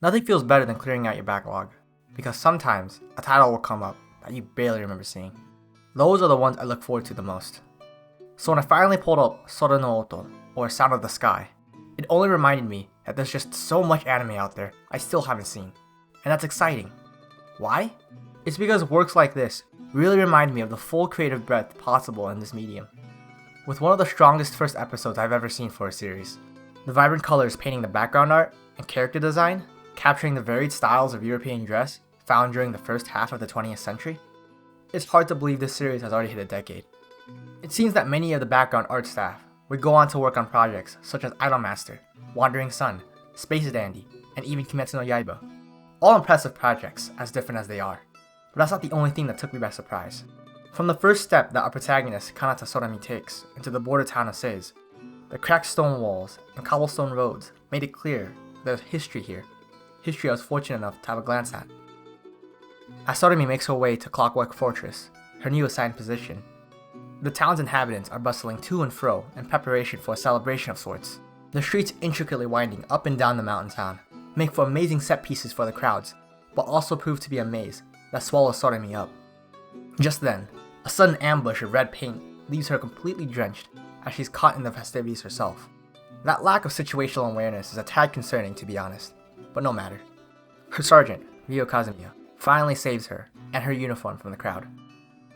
Nothing feels better than clearing out your backlog, because sometimes a title will come up that you barely remember seeing. Those are the ones I look forward to the most. So when I finally pulled up Sora no Oto, or Sound of the Sky, it only reminded me that there's just so much anime out there I still haven't seen, and that's exciting. Why? It's because works like this really remind me of the full creative breadth possible in this medium. With one of the strongest first episodes I've ever seen for a series, the vibrant colors painting the background art and character design, capturing the varied styles of European dress found during the first half of the 20th century, it's hard to believe this series has already hit a decade. It seems that many of the background art staff would go on to work on projects such as Idolmaster, Wandering Sun, Space Dandy, and even Kimetsu no Yaiba. All impressive projects, as different as they are. But that's not the only thing that took me by surprise. From the first step that our protagonist Kanata Sorami takes into the border town of Seize, the cracked stone walls and cobblestone roads made it clear there's history here. History I was fortunate enough to have a glance at. As Sorami makes her way to Clockwork Fortress, her new assigned position, the town's inhabitants are bustling to and fro in preparation for a celebration of sorts. The streets intricately winding up and down the mountain town make for amazing set pieces for the crowds, but also prove to be a maze that swallows Sorami up. Just then, a sudden ambush of red paint leaves her completely drenched as she's caught in the festivities herself. That lack of situational awareness is a tad concerning, to be honest, but no matter. Her sergeant, Ryo Kazumiya, finally saves her and her uniform from the crowd.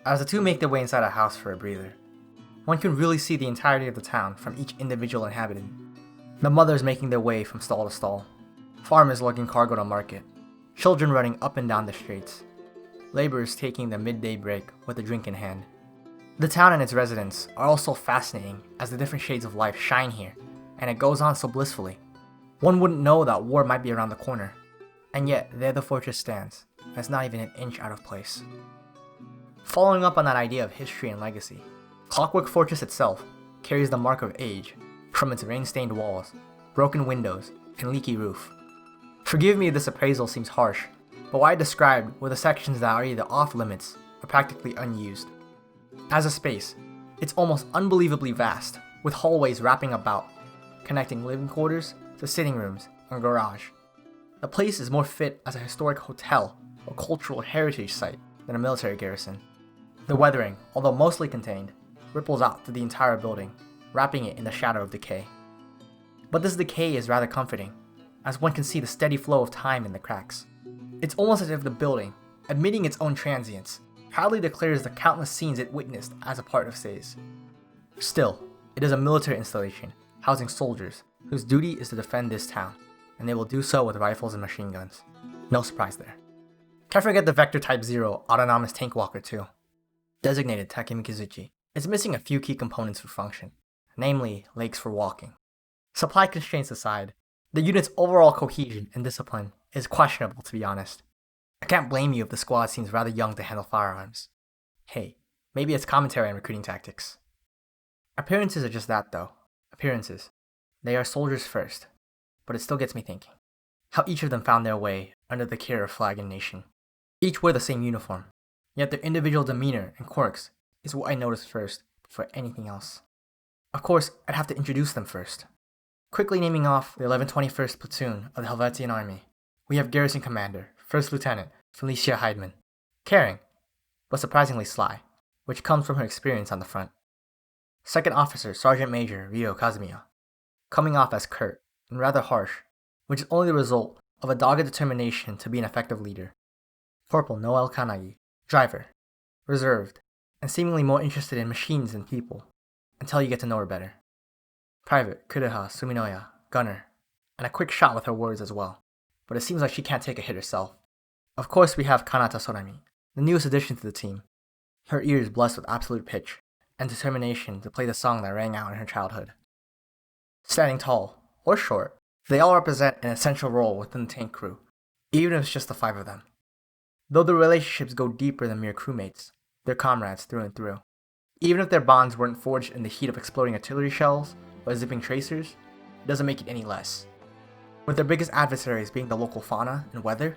As the two make their way inside a house for a breather, one can really see the entirety of the town from each individual inhabitant. The mothers making their way from stall to stall, farmers lugging cargo to market, children running up and down the streets, laborers taking their midday break with a drink in hand. The town and its residents are also fascinating as the different shades of life shine here, and it goes on so blissfully. One wouldn't know that war might be around the corner, and yet there the fortress stands, and it's not even an inch out of place. Following up on that idea of history and legacy, Clockwork Fortress itself carries the mark of age from its rain-stained walls, broken windows, and leaky roof. Forgive me if this appraisal seems harsh, but what I described were the sections that are either off-limits or practically unused. As a space, it's almost unbelievably vast, with hallways wrapping about, connecting living quarters to sitting rooms and garage. The place is more fit as a historic hotel or cultural heritage site than a military garrison. The weathering, although mostly contained, ripples out through the entire building, wrapping it in the shadow of decay. But this decay is rather comforting, as one can see the steady flow of time in the cracks. It's almost as if the building, admitting its own transience, proudly declares the countless scenes it witnessed as a part of Seize. Still, it is a military installation, housing soldiers, whose duty is to defend this town, and they will do so with rifles and machine guns. No surprise there. Can't forget the Vector Type 0 autonomous tank walker too. Designated Takemikizuchi, it's missing a few key components for function, namely legs for walking. Supply constraints aside, the unit's overall cohesion and discipline is questionable, to be honest. I can't blame you if the squad seems rather young to handle firearms. Hey, maybe it's commentary on recruiting tactics. Appearances are just that though. Appearances. They are soldiers first, but it still gets me thinking. How each of them found their way under the care of flag and nation. Each wear the same uniform, yet their individual demeanor and quirks is what I noticed first before anything else. Of course, I'd have to introduce them first. Quickly naming off the 1121st Platoon of the Helvetian Army, we have Garrison Commander, First Lieutenant Felicia Heidman, caring, but surprisingly sly, which comes from her experience on the front. Second Officer Sergeant Major Ryo Kazumiya, coming off as curt and rather harsh, which is only the result of a dogged determination to be an effective leader. Corporal Noel Kanagi, driver, reserved, and seemingly more interested in machines than people, until you get to know her better. Private Kureha Suminoya, gunner, and a quick shot with her words as well, but it seems like she can't take a hit herself. Of course we have Kanata Sorami, the newest addition to the team, her ears blessed with absolute pitch, and determination to play the song that rang out in her childhood. Standing tall, or short, they all represent an essential role within the tank crew, even if it's just the 5 of them. Though the relationships go deeper than mere crewmates, they're comrades through and through. Even if their bonds weren't forged in the heat of exploding artillery shells or zipping tracers, it doesn't make it any less. With their biggest adversaries being the local fauna and weather,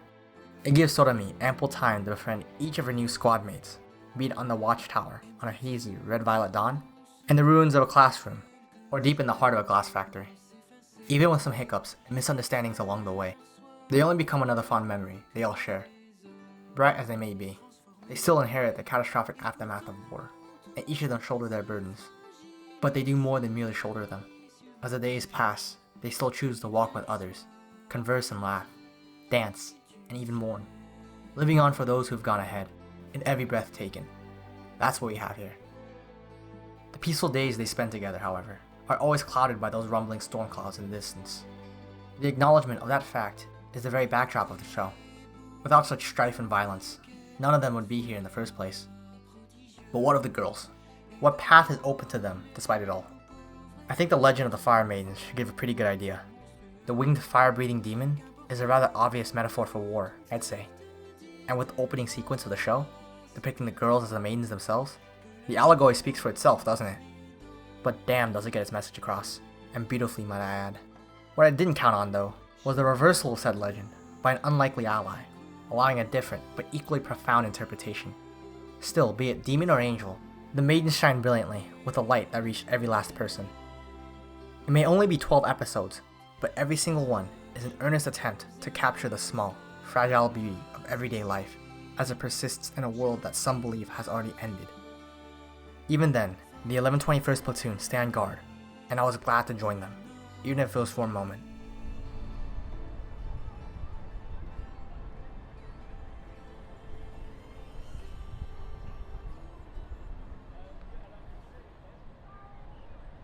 it gives Sorami ample time to befriend each of her new squad mates, be it on the watchtower on a hazy red-violet dawn, in the ruins of a classroom, or deep in the heart of a glass factory. Even with some hiccups and misunderstandings along the way, They only become another fond memory they all share. Bright as they may be, they still inherit the catastrophic aftermath of war, and each of them shoulder their burdens. But they do more than merely shoulder them. As the days pass, they still choose to walk with others, converse and laugh, dance, and even mourn, living on for those who've gone ahead, in every breath taken. That's what we have here. The peaceful days they spend together, however, are always clouded by those rumbling storm clouds in the distance. The acknowledgement of that fact is the very backdrop of the show. Without such strife and violence, none of them would be here in the first place. But what of the girls? What path is open to them despite it all? I think the legend of the Fire Maidens should give a pretty good idea. The winged fire-breathing demon is a rather obvious metaphor for war, I'd say. And with the opening sequence of the show, depicting the girls as the maidens themselves, the allegory speaks for itself, doesn't it? But damn does it get its message across, and beautifully might I add. What I didn't count on though, was the reversal of said legend by an unlikely ally, allowing a different but equally profound interpretation. Still, be it demon or angel, the maidens shine brilliantly with a light that reached every last person. It may only be 12 episodes, but every single one is an earnest attempt to capture the small, fragile beauty of everyday life as it persists in a world that some believe has already ended. Even then, the 1121st Platoon stand guard, and I was glad to join them, even if it was for a moment.